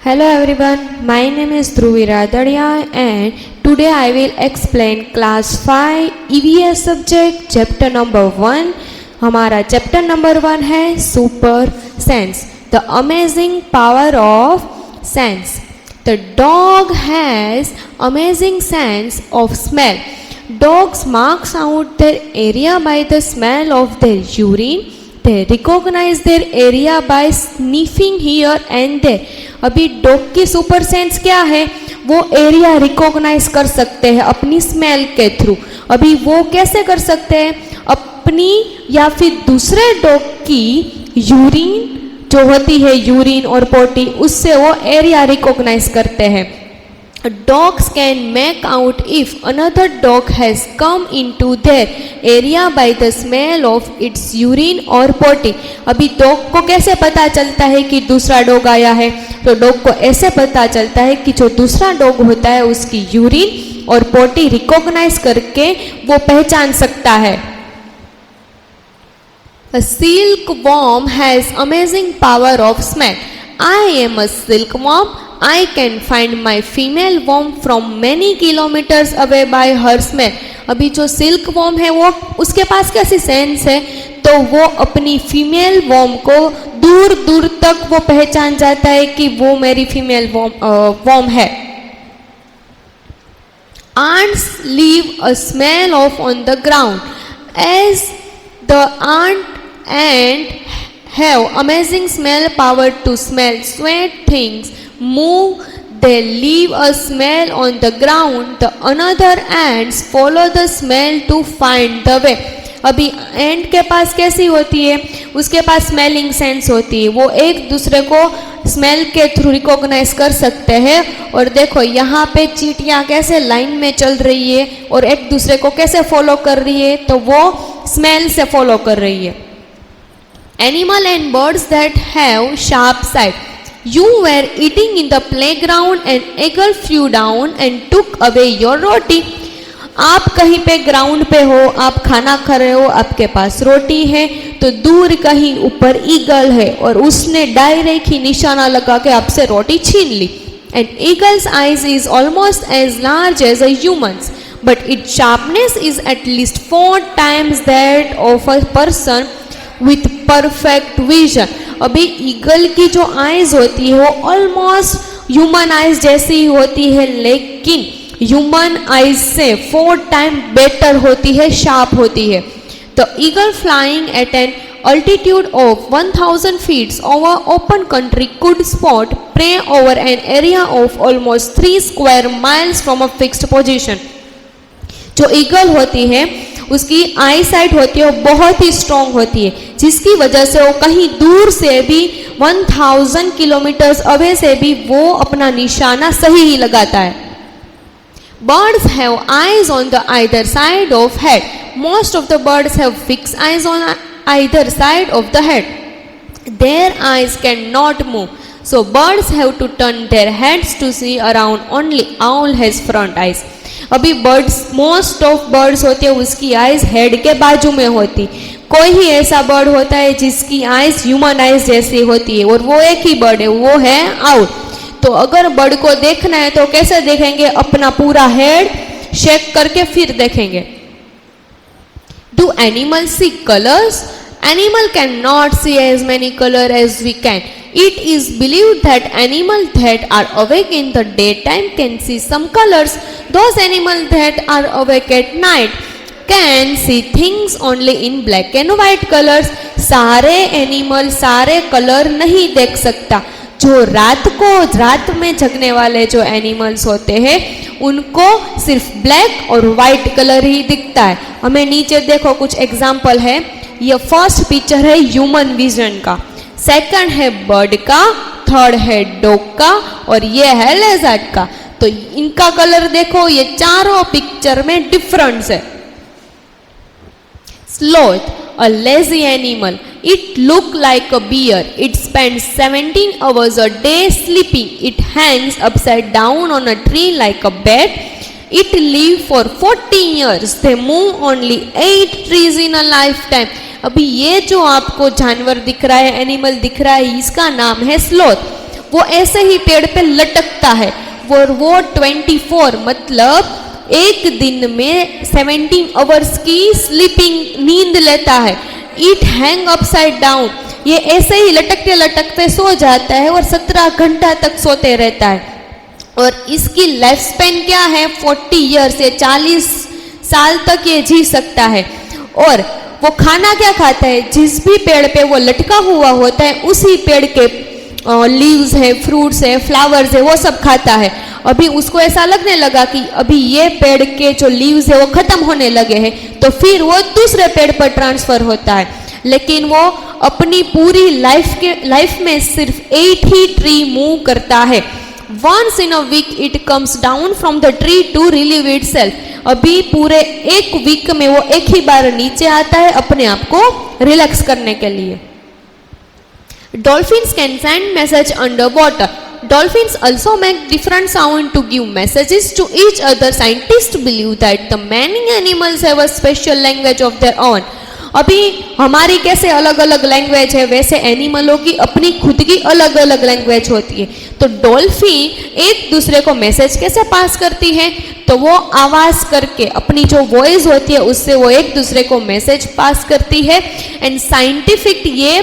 Hello everyone, my name is Dhruvi Radadia and today I will explain class 5 EVS subject chapter number 1. हमारा chapter number 1 है super sense, the amazing power of sense. The dog has amazing sense of smell. Dogs marks out their area by the smell of their urine. They recognize their area by sniffing here and there. अभी dog की super sense क्या है? वो area recognise कर सकते हैं अपनी smell के थ्रू. अभी वो कैसे कर सकते हैं? अपनी या फिर दूसरे डॉग की यूरिन जो होती है, यूरिन और पोटी, उससे वो एरिया रिकॉग्नाइज करते हैं. Dogs can make out if another dog has come into their area by the smell of its urine or potty. अभी डॉग को कैसे पता चलता है कि दूसरा डॉग आया है? तो डॉग को ऐसे पता चलता है कि जो दूसरा डॉग होता है उसकी यूरिन और पोटी रिकॉग्नाइज करके वो पहचान सकता है. A silkworm has amazing power of smell. I am a silkworm. I can find my female worm from many kilometers away by her smell. अभी जो सिल्क वॉर्म है वो उसके पास कैसी सेंस है? तो वो अपनी फीमेल वॉर्म को दूर दूर तक वो पहचान जाता है कि वो मेरी फीमेल वॉर्म है. Ants leave a smell off on the ground. As the ant have amazing smell power to smell sweat things move, they leave a smell on the ground. The another ants follow the smell to find the way. अभी एंट के पास कैसी होती है? उसके पास smelling sense होती है. वो एक दूसरे को स्मेल के थ्रू रिकॉग्नाइज कर सकते हैं. और देखो यहाँ पे चींटियाँ कैसे लाइन में चल रही है और एक दूसरे को कैसे फॉलो कर रही है, तो वो स्मेल से फॉलो कर रही है. Animal and birds that have sharp sight. You were eating in the playground and eagle flew down and took away your roti. आप कहीं पे ग्राउंड पे हो, आप खाना खा रहे हो, आपके पास रोटी है, तो दूर कहीं ऊपर ईगल है और उसने डायरेक्ट ही निशाना लगा के आपसे रोटी छीन ली. And eagle's eyes is almost as large as a human's, but its sharpness is at least 4 times that of a person with perfect vision. अभी ईगल की जो आईज होती है वो ऑलमोस्ट ह्यूमन आईज जैसी ही होती है, लेकिन ह्यूमन आईज से 4 टाइम बेटर होती है, शार्प होती है. The eagle flying at an altitude of 1000 feet over open country could spot prey over an area of almost 3 square miles from a fixed position. जो ईगल होती है उसकी आई site होती है वो बहुत ही स्ट्रॉन्ग होती है, जिसकी वजह से वो कहीं दूर से भी 1000 किलोमीटर्स अवे से भी वो अपना निशाना सही ही लगाता है. Birds have eyes on the either side of head. Most of the birds have fixed eyes on either side of the head. Their eyes cannot move, so birds have to turn their heads to see around. Only owl has front eyes. अभी birds, most of birds होते हैं उसकी eyes head के बाजू में होती. कोई ही ऐसा बर्ड होता है जिसकी आइज ह्यूमन आइज जैसी होती है, और वो एक ही बर्ड है, वो है आउल. तो अगर बर्ड को देखना है तो कैसे देखेंगे? अपना पूरा हेड शेक करके फिर देखेंगे. Do animal see colours? Animal cannot see as many colors as we can. It is believed that animals that are awake in the daytime can see some colors. Those animals that are awake at night can see things only in black and white colors. सारे animal सारे colour नहीं देख सकता. जो रात में जगने वाले जो एनिमल्स होते हैं उनको सिर्फ ब्लैक और वाइट कलर ही दिखता है. हमें नीचे देखो कुछ एग्जाम्पल है. ये फर्स्ट पिक्चर है ह्यूमन विजन का, सेकंड है बर्ड का, थर्ड है डॉग का और ये है लेजर्ड का. तो इनका कलर देखो, ये चारों पिक्चर में डिफरेंस है. Sloth, a lazy animal. It look like a bear. It spends 17 hours a day sleeping. It hangs upside down on a tree like a bat. It live for 40 years. They move only 8 trees in a lifetime. अभी ये जो आपको जानवर दिख रहा है, animal दिख रहा है, इसका नाम है स्लोथ. वो ऐसे ही पेड़ पे लटकता है। वो 24 मतलब एक दिन में 17 आवर्स की स्लीपिंग नींद लेता है। इट हैंग अपसाइड डाउन, ये ऐसे ही लटकते लटकते सो जाता है और 17 घंटा तक सोते रहता है। और इसकी लाइफ स्पेन क्या है? 40 ईयर्स, ये 40 साल तक ये जी सकता है। और वो खाना क्या खाता है? जिस भी पेड़ पे वो लटका हुआ होता है उसी पेड़ के लीव्स है, फ्रूट्स है, फ्लावर्स है, वो सब खाता है। अभी उसको ऐसा लगने लगा कि अभी ये पेड़ के जो लीव्स है वो खत्म होने लगे हैं, तो फिर वो दूसरे पेड़ पर ट्रांसफर होता है। लेकिन वो अपनी पूरी लाइफ में सिर्फ 8 ही ट्री मूव करता है। Once in a week it comes down from the tree to relieve itself. अभी पूरे एक वीक में वो एक ही बार नीचे आता है अपने आप को रिलैक्स करने के लिए। Dolphins can send message underwater. Dolphins also make different sound to give messages to each other. Scientists believe that the many animals have a special language of their own. अभी हमारी कैसे अलग अलग लैंग्वेज है, वैसे एनिमलों की अपनी खुद की अलग अलग लैंग्वेज होती है। तो डॉल्फिन एक दूसरे को मैसेज कैसे पास करती है? तो वो आवाज करके, अपनी जो वॉइस होती है उससे वो एक दूसरे को मैसेज पास करती है। एंड साइंटिफिक ये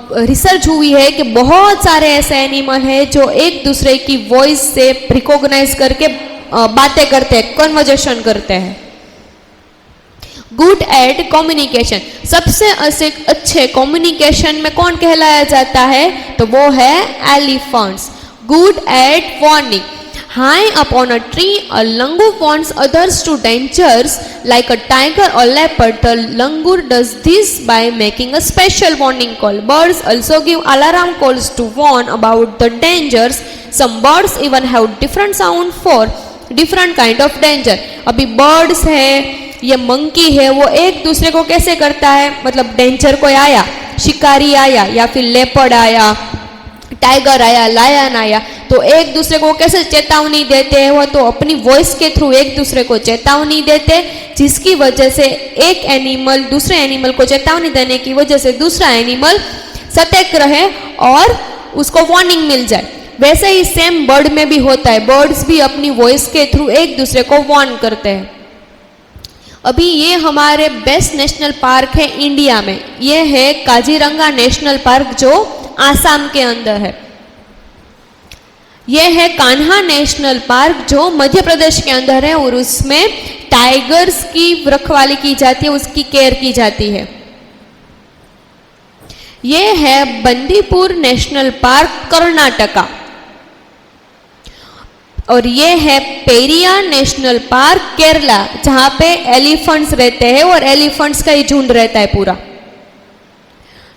रिसर्च हुई है कि बहुत सारे ऐसे एनिमल हैं जो एक दूसरे की वॉइस से रिकॉग्नाइज करके बातें करते हैं, कन्वर्जेशन करते हैं। गुड एट कम्युनिकेशन, सबसे अच्छे कम्युनिकेशन में कौन कहलाया जाता है? तो वो है elephants. Good at warning, high up on a tree, a langur warns others to dangers like a tiger or leopard. The langur does this by making a special warning call. Birds also give alarm calls to warn about the dangers. Some birds even have different sound for different kind of danger. अभी birds है, ये monkey है, वो एक दूसरे को कैसे करता है? मतलब डेंजर कोई आया, शिकारी आया या फिर लेपर्ड आया, टाइगर आया, लायन आया, तो एक दूसरे को कैसे चेतावनी देते हैं? वो तो अपनी वॉइस के थ्रू एक दूसरे को चेतावनी देते, जिसकी वजह से एक एनिमल दूसरे एनिमल को चेतावनी देने की वजह से दूसरा एनिमल सतर्क रहे और उसको वार्निंग मिल जाए। वैसे ही सेम बर्ड में भी होता है, बर्ड्स भी अपनी वॉइस के थ्रू एक दूसरे को वार्न करते हैं। अभी ये हमारे बेस्ट नेशनल पार्क है इंडिया में, ये है काजीरंगा नेशनल पार्क जो आसाम के अंदर है। यह है कान्हा नेशनल पार्क जो मध्य प्रदेश के अंदर है और उसमें टाइगर्स की रखवाली की जाती है, उसकी केयर की जाती है। यह है बंदीपुर नेशनल पार्क कर्नाटका और ये है पेरियार नेशनल पार्क केरला, जहां पे एलिफेंट्स रहते हैं और एलिफेंट्स का ही झुंड रहता है पूरा।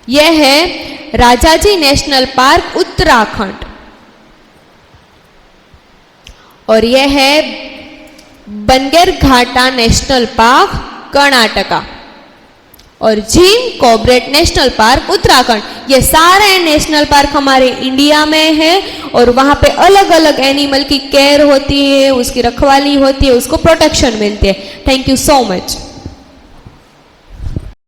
यह है राजाजी नेशनल पार्क उत्तराखंड और यह है बंगेरघाटा नेशनल पार्क कर्नाटका और Jim Corbett national park Uttarakhand. ये सारे नेशनल पार्क हमारे इंडिया में है और वहाँ पे अलग अलग एनिमल की केयर होती है, उसकी रखवाली होती है, उसको प्रोटेक्शन मिलती है। Thank you so much.